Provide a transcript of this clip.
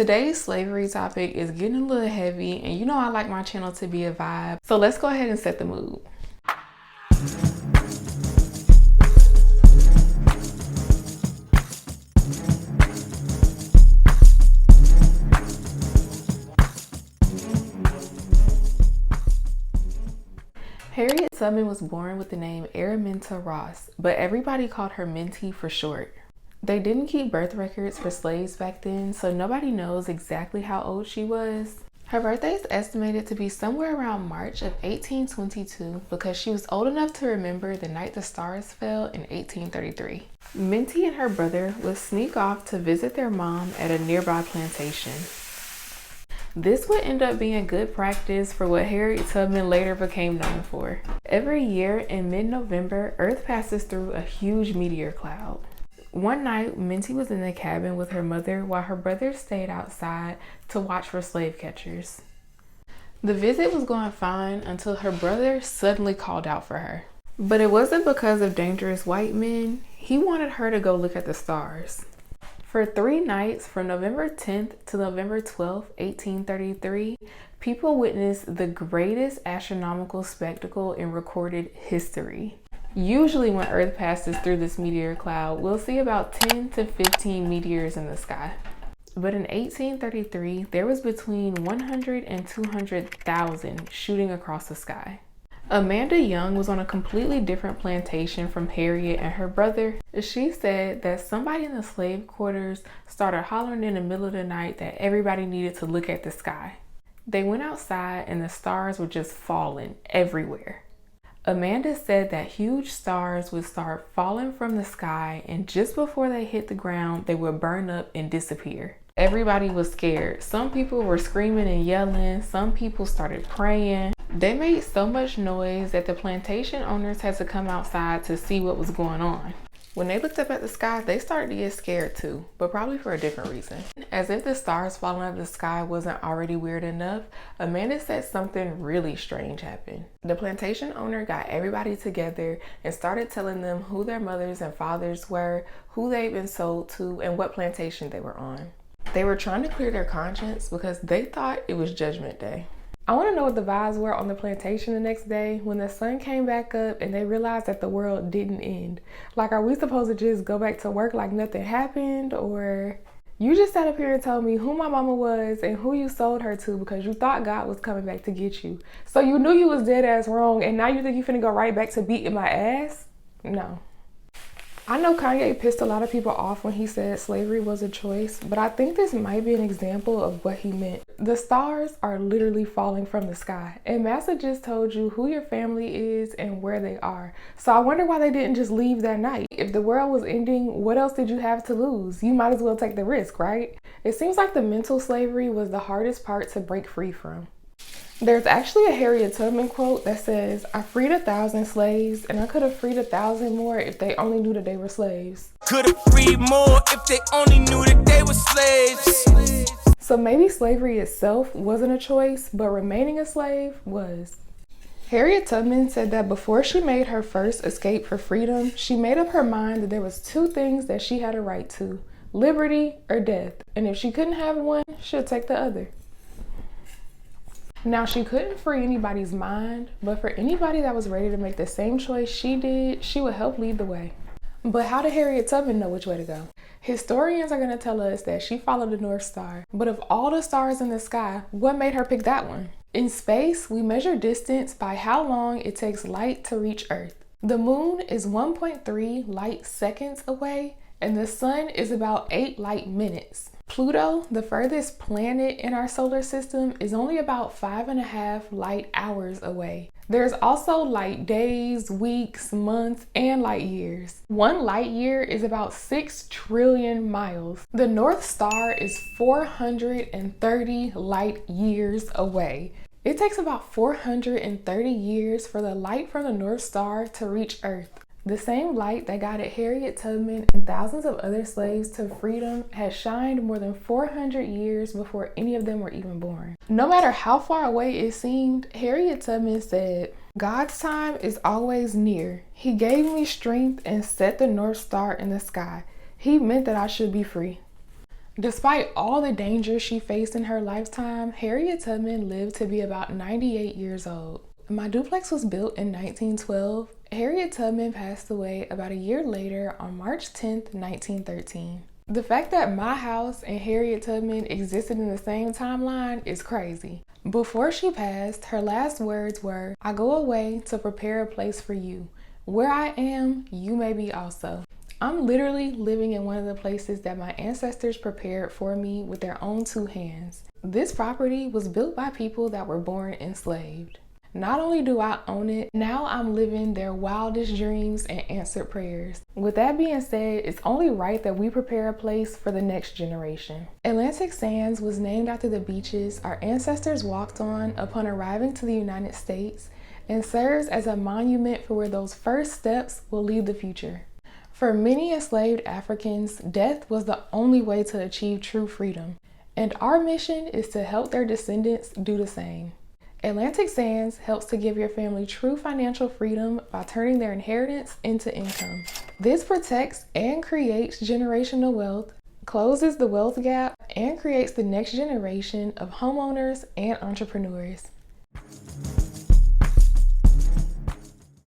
Today's slavery topic is getting a little heavy, and you know I like my channel to be a vibe, so let's go ahead and set the mood. Harriet Tubman was born with the name Araminta Ross, but everybody called her Minty for short. They didn't keep birth records for slaves back then, so nobody knows exactly how old she was. Her birthday is estimated to be somewhere around March of 1822 because she was old enough to remember the night the stars fell in 1833. Minty and her brother would sneak off to visit their mom at a nearby plantation. This would end up being good practice for what Harriet Tubman later became known for. Every year in mid-November, Earth passes through a huge meteor cloud. One night, Minty was in the cabin with her mother while her brother stayed outside to watch for slave catchers. The visit was going fine until her brother suddenly called out for her. But it wasn't because of dangerous white men. He wanted her to go look at the stars. For 3 nights, from November 10th to November 12th, 1833, people witnessed the greatest astronomical spectacle in recorded history. Usually when Earth passes through this meteor cloud, we'll see about 10 to 15 meteors in the sky. But in 1833, there was between 100 and 200,000 shooting across the sky. Amanda Young was on a completely different plantation from Harriet and her brother. She said that somebody in the slave quarters started hollering in the middle of the night that everybody needed to look at the sky. They went outside and the stars were just falling everywhere. Amanda said that huge stars would start falling from the sky, and just before they hit the ground, they would burn up and disappear. Everybody was scared. Some people were screaming and yelling. Some people started praying. They made so much noise that the plantation owners had to come outside to see what was going on. When they looked up at the sky, they started to get scared too, but probably for a different reason. As if the stars falling out of the sky wasn't already weird enough, Amanda said something really strange happened. The plantation owner got everybody together and started telling them who their mothers and fathers were, who they'd been sold to, and what plantation they were on. They were trying to clear their conscience because they thought it was Judgment Day. I want to know what the vibes were on the plantation the next day when the sun came back up and they realized that the world didn't end. Like, are we supposed to just go back to work like nothing happened? Or you just sat up here and told me who my mama was and who you sold her to because you thought God was coming back to get you. So you knew you was dead ass wrong and now you think you finna go right back to beating my ass? No. I know Kanye pissed a lot of people off when he said slavery was a choice, but I think this might be an example of what he meant. The stars are literally falling from the sky, and Massa just told you who your family is and where they are. So I wonder why they didn't just leave that night. If the world was ending, what else did you have to lose? You might as well take the risk, right? It seems like the mental slavery was the hardest part to break free from. There's actually a Harriet Tubman quote that says, "I freed 1,000 slaves, and I could have freed 1,000 more if they only knew that they were slaves." Could have freed more if they only knew that they were slaves. So maybe slavery itself wasn't a choice, but remaining a slave was. Harriet Tubman said that before she made her first escape for freedom, she made up her mind that there was 2 things that she had a right to: liberty or death. And if she couldn't have one, she'd take the other. Now, she couldn't free anybody's mind, but for anybody that was ready to make the same choice she did, she would help lead the way. But how did Harriet Tubman know which way to go? Historians are going to tell us that she followed the North Star. But of all the stars in the sky, what made her pick that one? In space, we measure distance by how long it takes light to reach Earth. The moon is 1.3 light seconds away, and the sun is about 8 light minutes. Pluto, the furthest planet in our solar system, is only about 5.5 light hours away. There's also light days, weeks, months, and light years. 1 light year is about 6 trillion miles. The North Star is 430 light years away. It takes about 430 years for the light from the North Star to reach Earth. The same light that guided Harriet Tubman and thousands of other slaves to freedom has shined more than 400 years before any of them were even born. No matter how far away it seemed, Harriet Tubman said, "God's time is always near. He gave me strength and set the North Star in the sky. He meant that I should be free." Despite all the dangers she faced in her lifetime, Harriet Tubman lived to be about 98 years old. My duplex was built in 1912. Harriet Tubman passed away about a year later on March 10th, 1913. The fact that my house and Harriet Tubman existed in the same timeline is crazy. Before she passed, her last words were, "I go away to prepare a place for you. Where I am, you may be also." I'm literally living in one of the places that my ancestors prepared for me with their own two hands. This property was built by people that were born enslaved. Not only do I own it, now I'm living their wildest dreams and answered prayers. With that being said, it's only right that we prepare a place for the next generation. Atlantic Sands was named after the beaches our ancestors walked on upon arriving to the United States and serves as a monument for where those first steps will lead the future. For many enslaved Africans, death was the only way to achieve true freedom, and our mission is to help their descendants do the same. Atlantic Sands helps to give your family true financial freedom by turning their inheritance into income. This protects and creates generational wealth, closes the wealth gap, and creates the next generation of homeowners and entrepreneurs.